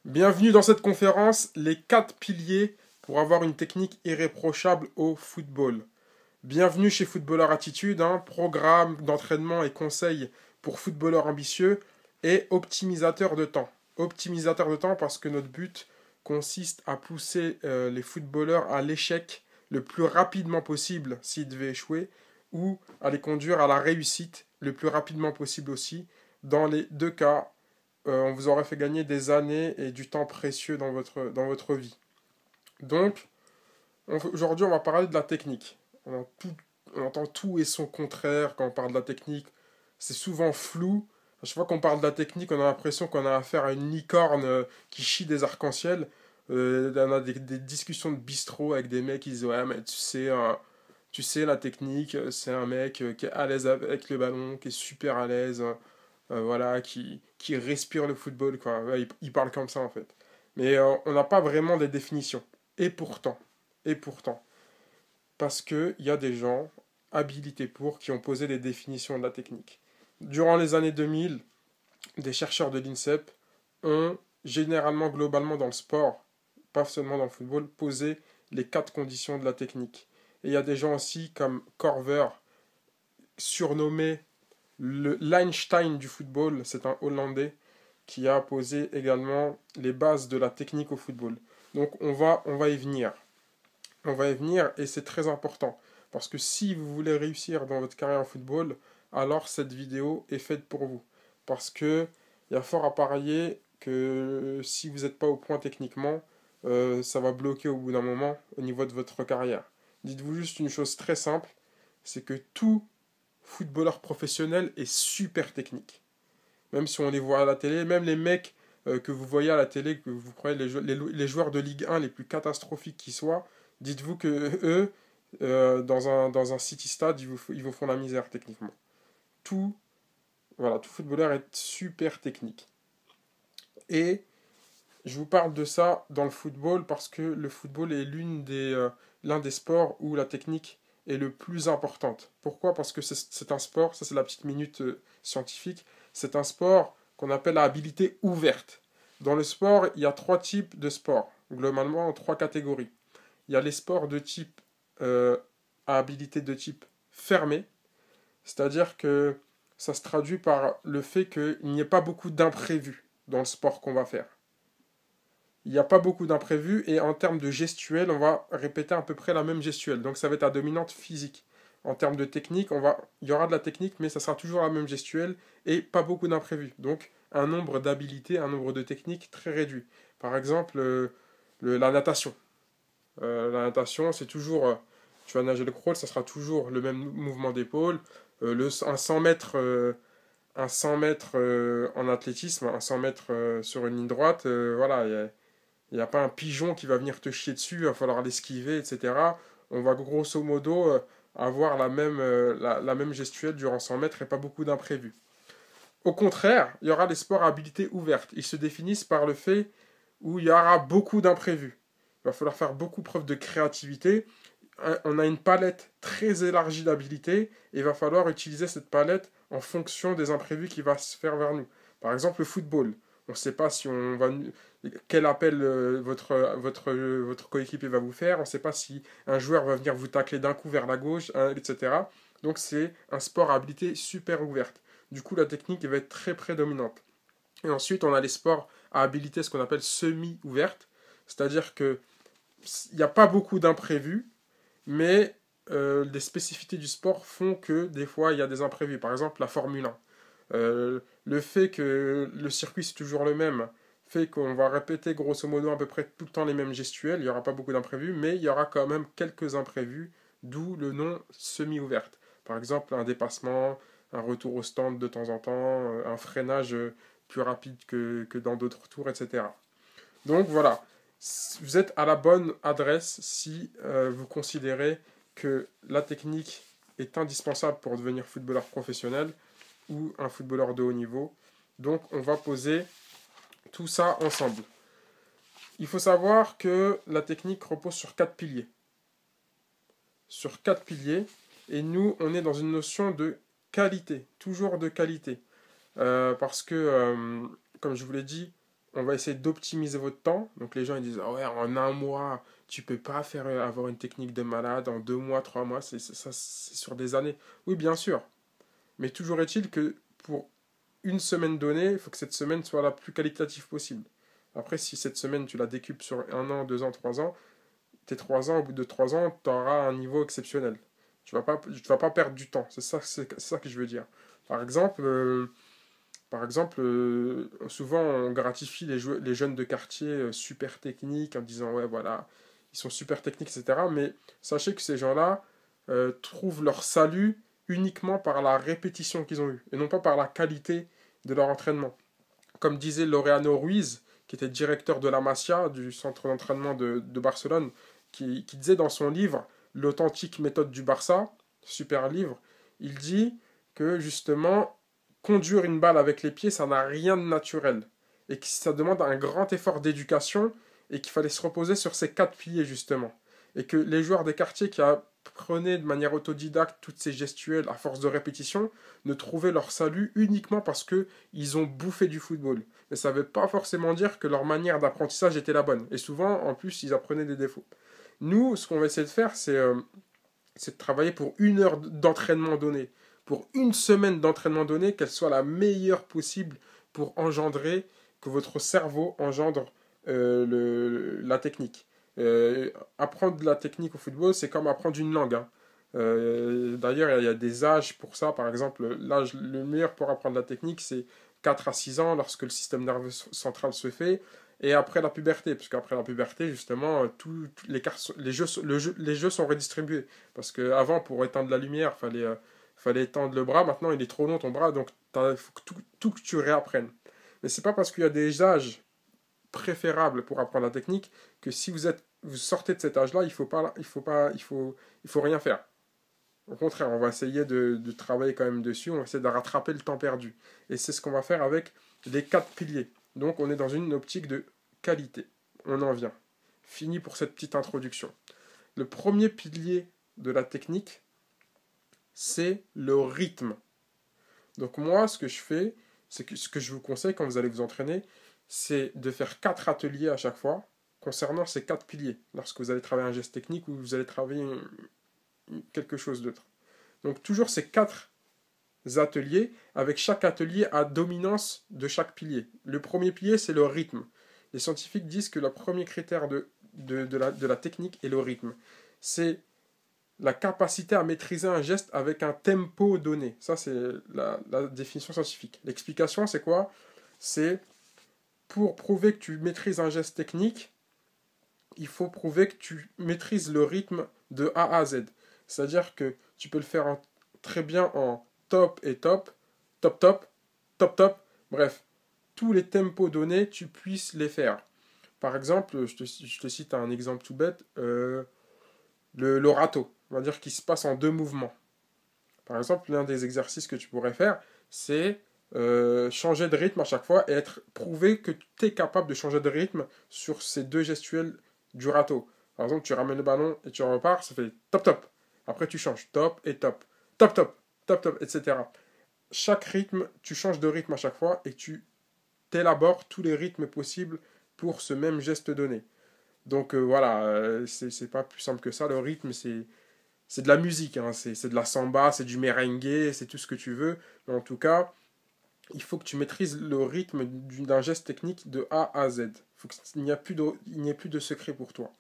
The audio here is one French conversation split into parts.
Bienvenue dans cette conférence, les 4 piliers pour avoir une technique irréprochable au football. Bienvenue chez Footballeur Attitude, un programme d'entraînement et conseils pour footballeurs ambitieux et optimisateurs de temps. Optimisateur de temps parce que notre but consiste à pousser les footballeurs à l'échec le plus rapidement possible s'ils devaient échouer ou à les conduire à la réussite le plus rapidement possible aussi. Dans les deux cas, on vous aurait fait gagner des années et du temps précieux dans votre vie. Donc, aujourd'hui, on va parler de la technique. On entend tout et son contraire quand on parle de la technique. C'est souvent flou. À chaque fois qu'on parle de la technique, on a l'impression qu'on a affaire à une licorne qui chie des arcs-en-ciel. On a des discussions de bistrot avec des mecs qui disent ouais, mais tu sais la technique, c'est un mec qui est à l'aise avec le ballon, qui est super à l'aise, voilà, qui respire le football, quoi. Ouais, il parle comme ça, en fait. Mais on n'a pas vraiment des définitions. Et pourtant, et pourtant, parce qu'il y a des gens habilités pour qui ont posé des définitions de la technique. Durant les années 2000, des chercheurs de l'INSEP ont généralement, globalement dans le sport, pas seulement dans le football, posé les 4 conditions de la technique. Et il y a des gens aussi comme Corver, surnommé l'Einstein du football, c'est un Hollandais qui a posé également les bases de la technique au football. Donc on va y venir. On va y venir et c'est très important. Parce que si vous voulez réussir dans votre carrière en football, alors cette vidéo est faite pour vous. Parce que il y a fort à parier que si vous n'êtes pas au point techniquement, ça va bloquer au bout d'un moment au niveau de votre carrière. Dites-vous juste une chose très simple, c'est que tout footballeur professionnel est super technique. Même si on les voit à la télé, même les mecs que vous voyez à la télé, que vous croyez les joueurs de Ligue 1 les plus catastrophiques qui soient, dites-vous que eux, dans un City Stade, ils vous font la misère techniquement. Tout, voilà, tout footballeur est super technique. Et je vous parle de ça dans le football parce que le football est l'un des sports où la technique est le plus importante. Pourquoi? Parce que c'est un sport, ça c'est la petite minute scientifique, c'est un sport qu'on appelle à habilité ouverte. Dans le sport, il y a 3 types de sports, globalement en 3 catégories. Il y a les sports de type à habilité de type fermé, c'est-à-dire que ça se traduit par le fait qu'il n'y ait pas beaucoup d'imprévus dans le sport qu'on va faire. Il n'y a pas beaucoup d'imprévus et en termes de gestuelle, on va répéter à peu près la même gestuelle. Donc ça va être à dominante physique. En termes de technique, il y aura de la technique, mais ça sera toujours la même gestuelle et pas beaucoup d'imprévus. Donc un nombre d'habilités, un nombre de techniques très réduit. Par exemple, la natation. La natation, c'est toujours, tu vas nager le crawl, ça sera toujours le même mouvement d'épaule. Un 100 mètres, en athlétisme, un 100 mètres sur une ligne droite, voilà, il n'y a pas un pigeon qui va venir te chier dessus, il va falloir l'esquiver, etc. On va grosso modo avoir la même gestuelle durant 100 mètres et pas beaucoup d'imprévus. Au contraire, il y aura des sports à habilité ouverte. Ils se définissent par le fait où il y aura beaucoup d'imprévus. Il va falloir faire beaucoup preuve de créativité. On a une palette très élargie d'habilités et il va falloir utiliser cette palette en fonction des imprévus qui va se faire vers nous. Par exemple, le football. On ne sait pas si on va quel appel votre coéquipier va vous faire. On ne sait pas si un joueur va venir vous tacler d'un coup vers la gauche, etc. Donc c'est un sport à habilité super ouverte. Du coup, la technique va être très prédominante. Et ensuite, on a les sports à habilité, ce qu'on appelle semi-ouverte. C'est-à-dire qu'il n'y a pas beaucoup d'imprévus, mais les spécificités du sport font que des fois, il y a des imprévus. Par exemple, la Formule 1. Le fait que le circuit c'est toujours le même fait qu'on va répéter grosso modo à peu près tout le temps les mêmes gestuels, il n'y aura pas beaucoup d'imprévus, mais il y aura quand même quelques imprévus, d'où le nom semi-ouverte. Par exemple, un dépassement, un retour au stand de temps en temps, un freinage plus rapide que dans d'autres tours, etc. Donc voilà, vous êtes à la bonne adresse si vous considérez que la technique est indispensable pour devenir footballeur professionnel ou un footballeur de haut niveau. Donc on va poser tout ça ensemble. Il faut savoir que la technique repose sur 4 piliers. Sur 4 piliers, et nous on est dans une notion de qualité, toujours de qualité. Parce que, comme je vous l'ai dit, on va essayer d'optimiser votre temps. Donc les gens ils disent ah ouais, en un mois, tu peux pas faire avoir une technique de malade, en 2 mois, 3 mois, c'est sur des années. Oui, bien sûr. Mais toujours est-il que pour une semaine donnée, il faut que cette semaine soit la plus qualitative possible. Après, si cette semaine tu la décupes sur 1 an, 2 ans, 3 ans, tes 3 ans, au bout de 3 ans, tu auras un niveau exceptionnel. Tu vas pas perdre du temps. C'est ça que je veux dire. Par exemple, souvent on gratifie les jeunes de quartier super techniques en disant ouais voilà, ils sont super techniques, etc. Mais sachez que ces gens-là trouvent leur salut uniquement par la répétition qu'ils ont eue et non pas par la qualité de leur entraînement. Comme disait Laureano Ruiz, qui était directeur de la Masia, du centre d'entraînement de Barcelone, qui disait dans son livre L'authentique méthode du Barça, super livre, il dit que justement conduire une balle avec les pieds, ça n'a rien de naturel. Et que ça demande un grand effort d'éducation et qu'il fallait se reposer sur ces 4 piliers, justement. Et que les joueurs des quartiers qui apprenaient de manière autodidacte toutes ces gestuelles à force de répétition ne trouvaient leur salut uniquement parce qu'ils ont bouffé du football. Mais ça ne veut pas forcément dire que leur manière d'apprentissage était la bonne. Et souvent, en plus, ils apprenaient des défauts. Nous, ce qu'on va essayer de faire, c'est de travailler pour 1 heure d'entraînement donné, pour une semaine d'entraînement donné, qu'elle soit la meilleure possible pour engendrer, que votre cerveau engendre la technique. Apprendre la technique au football, c'est comme apprendre une langue. Hein. D'ailleurs, il y a des âges pour ça. Par exemple, l'âge le meilleur pour apprendre la technique, c'est 4 à 6 ans, lorsque le système nerveux central se fait. Et après la puberté, parce qu'après la puberté, justement, les jeux sont redistribués. Parce qu'avant, pour éteindre la lumière, fallait étendre le bras. Maintenant, il est trop long ton bras, donc il faut que tout que tu réapprennes. Mais c'est pas parce qu'il y a des âges préférables pour apprendre la technique que si vous sortez de cet âge-là, il faut rien faire. Au contraire, on va essayer de travailler quand même dessus, on va essayer de rattraper le temps perdu. Et c'est ce qu'on va faire avec les 4 piliers. Donc on est dans une optique de qualité. On en vient. Fini pour cette petite introduction. Le premier pilier de la technique, c'est le rythme. Donc moi, ce que je fais, c'est que ce que je vous conseille quand vous allez vous entraîner, c'est de faire 4 ateliers à chaque fois concernant ces 4 piliers. Lorsque vous allez travailler un geste technique ou vous allez travailler quelque chose d'autre. Donc toujours ces 4 ateliers, avec chaque atelier à dominance de chaque pilier. Le premier pilier, c'est le rythme. Les scientifiques disent que le premier critère de la technique est le rythme. C'est la capacité à maîtriser un geste avec un tempo donné. Ça, c'est la définition scientifique. L'explication, c'est quoi? C'est pour prouver que tu maîtrises un geste technique, il faut prouver que tu maîtrises le rythme de A à Z. C'est-à-dire que tu peux le faire très bien en top et top, top top, top top, bref, tous les tempos donnés, tu puisses les faire. Par exemple, je te cite un exemple tout bête, l'orato, on va dire qu'il se passe en 2 mouvements. Par exemple, l'un des exercices que tu pourrais faire, c'est changer de rythme à chaque fois et prouver que tu es capable de changer de rythme sur ces 2 gestuels du râteau. Par exemple, tu ramènes le ballon et tu repars, ça fait top top. Après, tu changes top et top, top top, top top, etc. Chaque rythme, tu changes de rythme à chaque fois et tu élabores tous les rythmes possibles pour ce même geste donné. Donc voilà, c'est pas plus simple que ça. Le rythme, c'est de la musique, hein. C'est de la samba, c'est du merengue, c'est tout ce que tu veux. Mais en tout cas, il faut que tu maîtrises le rythme d'un geste technique de A à Z. Il n'y ait plus de secret pour toi.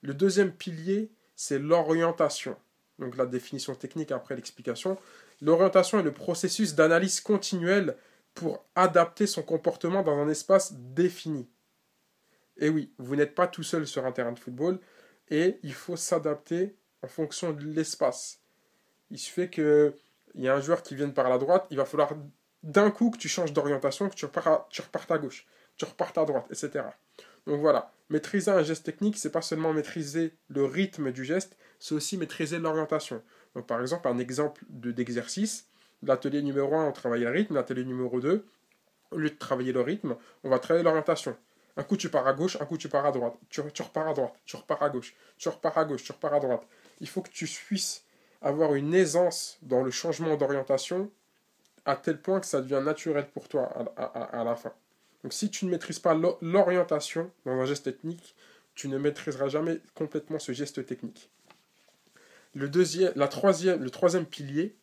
Le deuxième pilier, c'est l'orientation. Donc la définition technique après l'explication. L'orientation est le processus d'analyse continuelle pour adapter son comportement dans un espace défini. Et oui, vous n'êtes pas tout seul sur un terrain de football et il faut s'adapter en fonction de l'espace. Il suffit qu'il y ait un joueur qui vienne par la droite, il va falloir d'un coup que tu changes d'orientation, que tu repartes à gauche, que tu repartes à droite, etc. Donc voilà, maîtriser un geste technique, c'est pas seulement maîtriser le rythme du geste, c'est aussi maîtriser l'orientation. Donc par exemple, un exemple d'exercice, l'atelier numéro 1, on travaille le rythme, l'atelier numéro 2, au lieu de travailler le rythme, on va travailler l'orientation. Un coup tu pars à gauche, un coup tu pars à droite, tu repars à droite, tu repars à gauche, tu repars à gauche, tu repars à droite. Il faut que tu puisses avoir une aisance dans le changement d'orientation à tel point que ça devient naturel pour toi à la fin. Donc si tu ne maîtrises pas l'orientation dans un geste technique, tu ne maîtriseras jamais complètement ce geste technique. Le troisième pilier,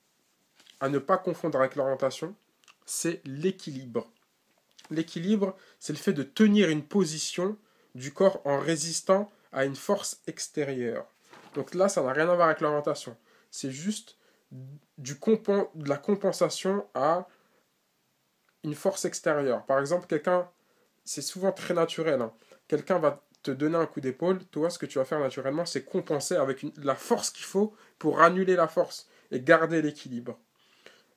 à ne pas confondre avec l'orientation, c'est l'équilibre. L'équilibre, c'est le fait de tenir une position du corps en résistant à une force extérieure. Donc là, ça n'a rien à voir avec l'orientation. C'est juste de la compensation à une force extérieure. Par exemple, c'est souvent très naturel. Hein. Quelqu'un va te donner un coup d'épaule, toi, ce que tu vas faire naturellement, c'est compenser avec la force qu'il faut pour annuler la force et garder l'équilibre.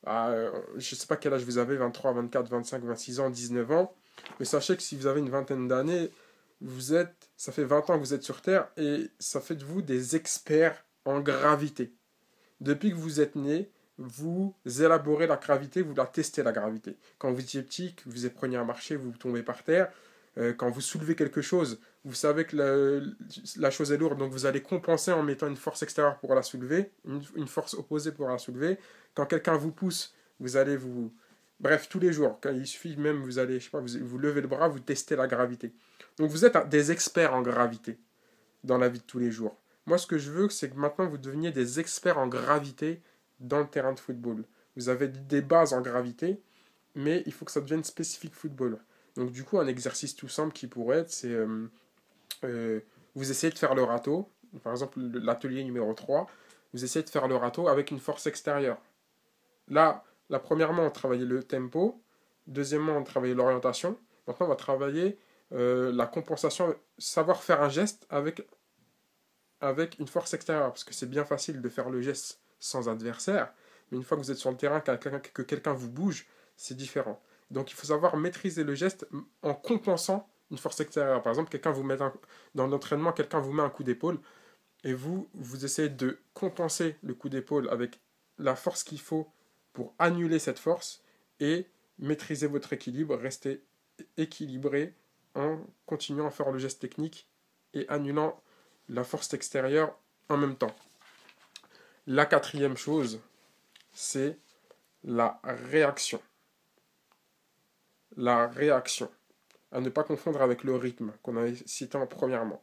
Je ne sais pas quel âge vous avez, 23, 24, 25, 26 ans, 19 ans, mais sachez que si vous avez une vingtaine d'années, ça fait 20 ans que vous êtes sur Terre et ça fait de vous des experts en gravité. Depuis que vous êtes né, vous élaborez la gravité, vous la testez la gravité. Quand vous étiez petit, que vous appreniez à marcher, vous tombez par terre. Quand vous soulevez quelque chose, vous savez que la chose est lourde, donc vous allez compenser en mettant une force extérieure pour la soulever, une force opposée pour la soulever. Quand quelqu'un vous pousse, vous allez vous... Bref, tous les jours, quand il suffit même, vous allez, je sais pas, vous levez le bras, vous testez la gravité. Donc vous êtes des experts en gravité dans la vie de tous les jours. Moi, ce que je veux, c'est que maintenant, vous deveniez des experts en gravité dans le terrain de football. Vous avez des bases en gravité, mais il faut que ça devienne spécifique football. Donc, du coup, un exercice tout simple qui pourrait être, c'est vous essayez de faire le râteau, par exemple, l'atelier numéro 3, vous essayez de faire le râteau avec une force extérieure. Là, premièrement, on travaillait le tempo, deuxièmement, on travaillait l'orientation, maintenant, on va travailler la compensation, savoir faire un geste avec une force extérieure, parce que c'est bien facile de faire le geste sans adversaire, mais une fois que vous êtes sur le terrain, que quelqu'un vous bouge, c'est différent. Donc il faut savoir maîtriser le geste en compensant une force extérieure. Par exemple, dans l'entraînement, quelqu'un vous met un coup d'épaule, et vous essayez de compenser le coup d'épaule avec la force qu'il faut pour annuler cette force, et maîtriser votre équilibre, rester équilibré en continuant à faire le geste technique et annulant la force extérieure en même temps. La quatrième chose, c'est la réaction. La réaction. À ne pas confondre avec le rythme qu'on avait cité premièrement.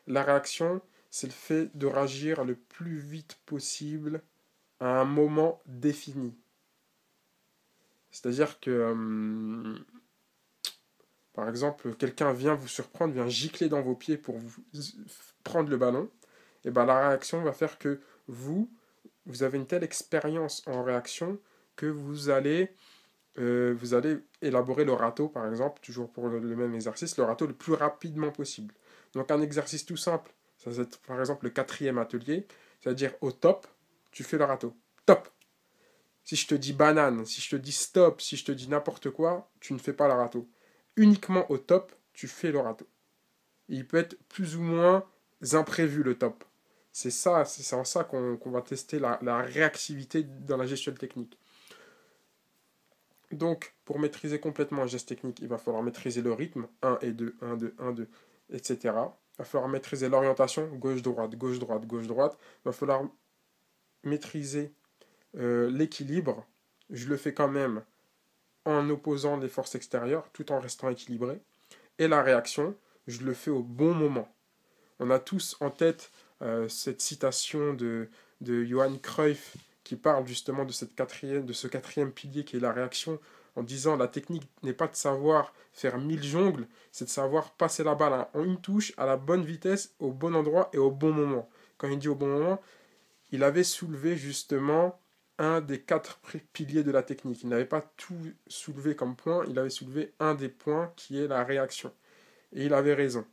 La réaction, c'est le fait de réagir le plus vite possible à un moment défini. C'est-à-dire que, par exemple, quelqu'un vient vous surprendre, vient gicler dans vos pieds pour vous prendre le ballon. Et ben la réaction va faire que vous avez une telle expérience en réaction que vous allez élaborer le râteau, par exemple, toujours pour le même exercice, le râteau le plus rapidement possible. Donc un exercice tout simple, ça va être par exemple le quatrième atelier, c'est-à-dire au top, tu fais le râteau. Top. Si je te dis banane, si je te dis stop, si je te dis n'importe quoi, tu ne fais pas le râteau. Uniquement au top, tu fais le râteau. Et il peut être plus ou moins imprévu le top. C'est en ça qu'on va tester la réactivité dans la gestion technique. Donc, pour maîtriser complètement un geste technique, il va falloir maîtriser le rythme, 1 et 2, 1, 2, 1, 2, etc. Il va falloir maîtriser l'orientation, gauche-droite, gauche-droite, gauche-droite. Il va falloir maîtriser l'équilibre. Je le fais quand même en opposant les forces extérieures, tout en restant équilibré. Et la réaction, je le fais au bon moment. On a tous en tête cette citation de Johan Cruyff qui parle justement de ce quatrième pilier qui est la réaction, en disant la technique n'est pas de savoir faire 1000 jongles, c'est de savoir passer la balle en une touche, à la bonne vitesse, au bon endroit et au bon moment. Quand il dit au bon moment, il avait soulevé justement un des 4 piliers de la technique. Il n'avait pas tout soulevé comme point, il avait soulevé un des points qui est la réaction. Et il avait raison.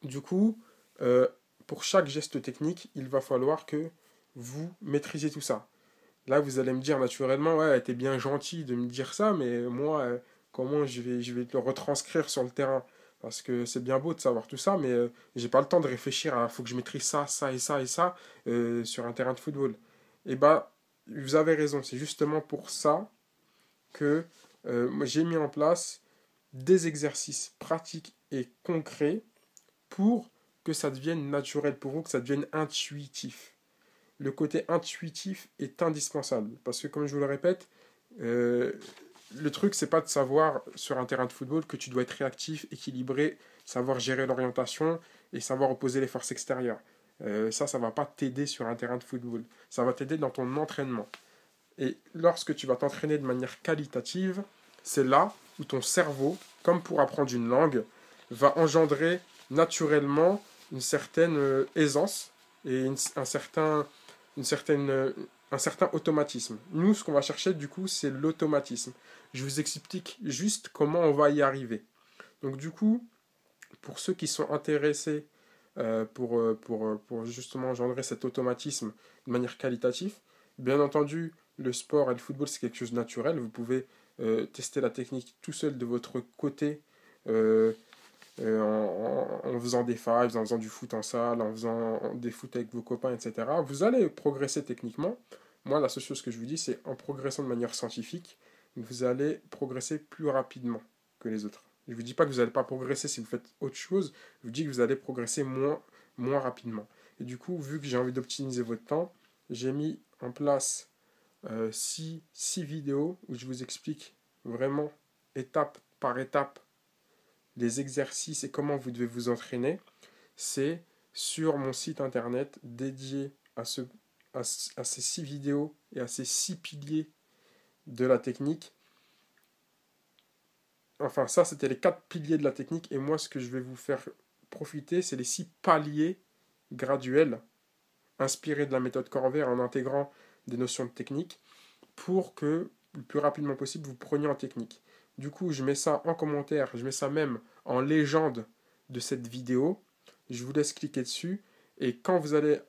Du coup, pour chaque geste technique, il va falloir que vous maîtrisez tout ça. Là, vous allez me dire naturellement, ouais, t'es bien gentil de me dire ça, mais moi, comment je vais le retranscrire sur le terrain? Parce que c'est bien beau de savoir tout ça, mais j'ai pas le temps de réfléchir à faut que je maîtrise ça, ça et ça et ça sur un terrain de football. Et bah, vous avez raison, c'est justement pour ça que j'ai mis en place des exercices pratiques et concrets pour que ça devienne naturel pour vous, que ça devienne intuitif. Le côté intuitif est indispensable parce que, comme je vous le répète, le truc, c'est pas de savoir sur un terrain de football que tu dois être réactif, équilibré, savoir gérer l'orientation et savoir opposer les forces extérieures. Ça va pas t'aider sur un terrain de football. Ça va t'aider dans ton entraînement. Et lorsque tu vas t'entraîner de manière qualitative, c'est là où ton cerveau, comme pour apprendre une langue, va engendrer naturellement une certaine aisance et une certaine, un certain automatisme. Nous, ce qu'on va chercher, du coup, c'est l'automatisme. Je vous explique juste comment on va y arriver. Donc, du coup, pour ceux qui sont intéressés pour justement engendrer cet automatisme de manière qualitative, bien entendu, le sport et le football, c'est quelque chose de naturel. Vous pouvez tester la technique tout seul de votre côté euh, en faisant des fives, en faisant du foot en salle, en faisant des foot avec vos copains, etc. Vous allez progresser techniquement. Moi, la seule chose que je vous dis, c'est en progressant de manière scientifique, vous allez progresser plus rapidement que les autres. Je ne vous dis pas que vous n'allez pas progresser si vous faites autre chose, je vous dis que vous allez progresser moins rapidement. Et du coup, vu que j'ai envie d'optimiser votre temps, j'ai mis en place 6 vidéos où je vous explique vraiment étape par étape les exercices et comment vous devez vous entraîner. C'est sur mon site internet dédié à ces 6 vidéos et à ces 6 piliers de la technique. Enfin, ça, c'était les 4 piliers de la technique. Et moi, ce que je vais vous faire profiter, c'est les 6 paliers graduels, inspirés de la méthode Corvair en intégrant des notions de technique, pour que le plus rapidement possible, vous preniez en technique. Du coup, je mets ça en commentaire, je mets ça même en légende de cette vidéo. Je vous laisse cliquer dessus. Et quand vous allez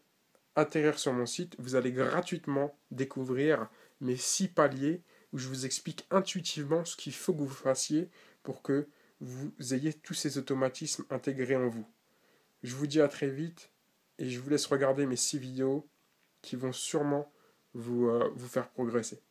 atterrir sur mon site, vous allez gratuitement découvrir mes 6 paliers où je vous explique intuitivement ce qu'il faut que vous fassiez pour que vous ayez tous ces automatismes intégrés en vous. Je vous dis à très vite et je vous laisse regarder mes 6 vidéos qui vont sûrement vous faire progresser.